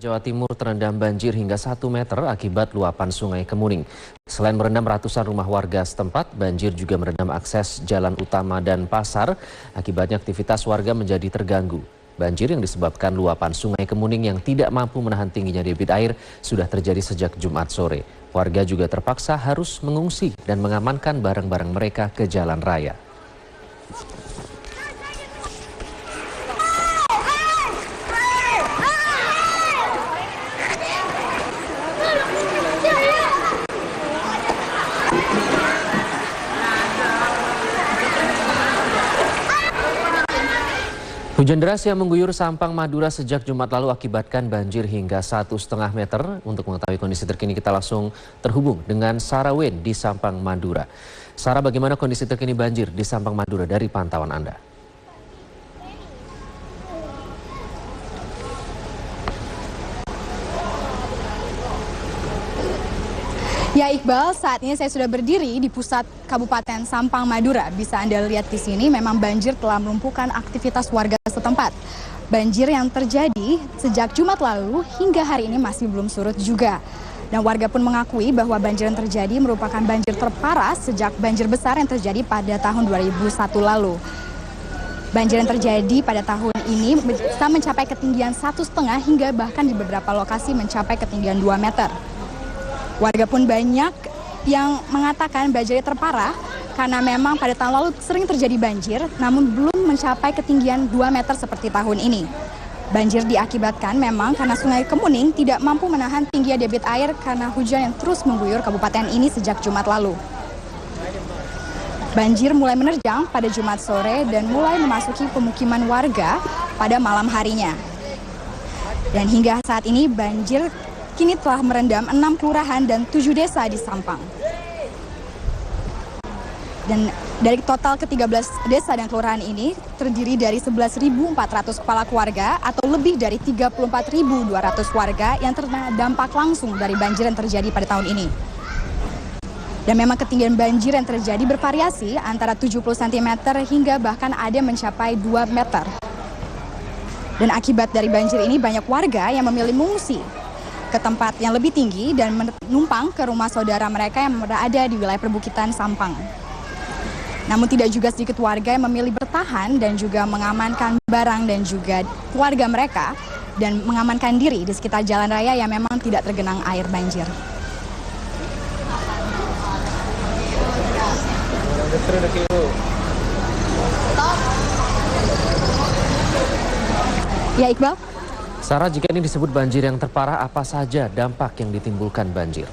Jawa Timur terendam banjir hingga 1 meter akibat luapan Sungai Kemuning. Selain merendam ratusan rumah warga setempat, banjir juga merendam akses jalan utama dan pasar. Akibatnya aktivitas warga menjadi terganggu. Banjir yang disebabkan luapan Sungai Kemuning yang tidak mampu menahan tingginya debit air sudah terjadi sejak Jumat sore. Warga juga terpaksa harus mengungsi dan mengamankan barang-barang mereka ke jalan raya. Hujan deras yang mengguyur Sampang, Madura sejak Jumat lalu akibatkan banjir hingga 1,5 meter. Untuk mengetahui kondisi terkini kita langsung terhubung dengan Sarah Wen di Sampang, Madura. Sarah, bagaimana kondisi terkini banjir di Sampang, Madura dari pantauan Anda? Ya Iqbal, saat ini saya sudah berdiri di pusat Kabupaten Sampang, Madura. Bisa Anda lihat di sini memang banjir telah melumpuhkan aktivitas warga setempat. Banjir yang terjadi sejak Jumat lalu hingga hari ini masih belum surut juga. Dan warga pun mengakui bahwa banjir yang terjadi merupakan banjir terparah sejak banjir besar yang terjadi pada tahun 2001 lalu. Banjir yang terjadi pada tahun ini bisa mencapai ketinggian 1,5 hingga bahkan di beberapa lokasi mencapai ketinggian 2 meter. Warga pun banyak yang mengatakan banjir terparah karena memang pada tahun lalu sering terjadi banjir namun belum mencapai ketinggian 2 meter seperti tahun ini. Banjir diakibatkan memang karena Sungai Kemuning tidak mampu menahan tinggi debit air karena hujan yang terus mengguyur kabupaten ini sejak Jumat lalu. Banjir mulai menerjang pada Jumat sore dan mulai memasuki pemukiman warga pada malam harinya. Dan hingga saat ini banjir kini telah merendam 6 kelurahan dan 7 desa di Sampang. Dan dari total ke-13 desa dan kelurahan ini terdiri dari 11.400 kepala keluarga atau lebih dari 34.200 warga yang terkena dampak langsung dari banjir yang terjadi pada tahun ini. Dan memang ketinggian banjir yang terjadi bervariasi antara 70 cm hingga bahkan ada mencapai 2 meter. Dan akibat dari banjir ini banyak warga yang memilih mengungsi ke tempat yang lebih tinggi dan menumpang ke rumah saudara mereka yang berada di wilayah perbukitan Sampang. Namun tidak juga sedikit warga yang memilih bertahan dan juga mengamankan barang dan juga keluarga mereka dan mengamankan diri di sekitar jalan raya yang memang tidak tergenang air banjir. Ya Iqbal. Sarah, jika ini disebut banjir yang terparah, apa saja dampak yang ditimbulkan banjir?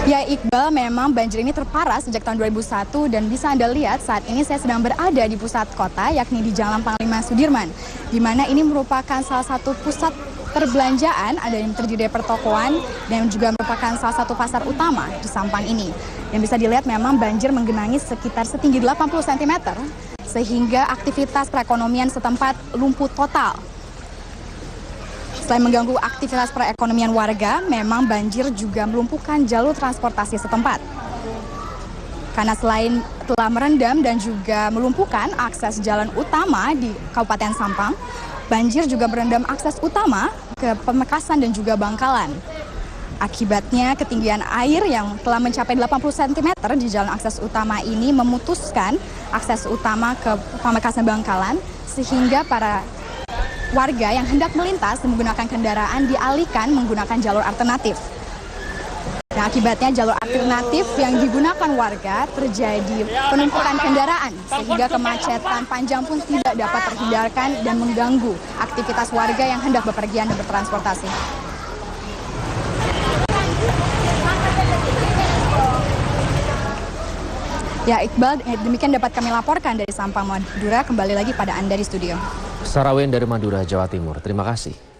Ya Iqbal, memang banjir ini terparah sejak tahun 2001 dan bisa Anda lihat saat ini saya sedang berada di pusat kota yakni di Jalan Panglima Sudirman, di mana ini merupakan salah satu pusat perbelanjaan, ada yang terdiri dari pertokoan dan juga merupakan salah satu pasar utama di Sampang ini. Yang bisa dilihat memang banjir menggenangi sekitar setinggi 80 cm sehingga aktivitas perekonomian setempat lumpuh total. Selain mengganggu aktivitas perekonomian warga, memang banjir juga melumpuhkan jalur transportasi setempat. Karena selain telah merendam dan juga melumpuhkan akses jalan utama di Kabupaten Sampang, banjir juga merendam akses utama ke Pamekasan dan juga Bangkalan. Akibatnya ketinggian air yang telah mencapai 80 cm di jalan akses utama ini memutuskan akses utama ke Pamekasan Bangkalan sehingga para warga yang hendak melintas dan menggunakan kendaraan dialihkan menggunakan jalur alternatif. Nah, akibatnya jalur alternatif yang digunakan warga terjadi penumpukan kendaraan sehingga kemacetan panjang pun tidak dapat terhindarkan dan mengganggu aktivitas warga yang hendak bepergian dan bertransportasi. Ya Iqbal, demikian dapat kami laporkan dari Sampang, Madura. Kembali lagi pada Anda di studio. Sarah Wen dari Madura, Jawa Timur. Terima kasih.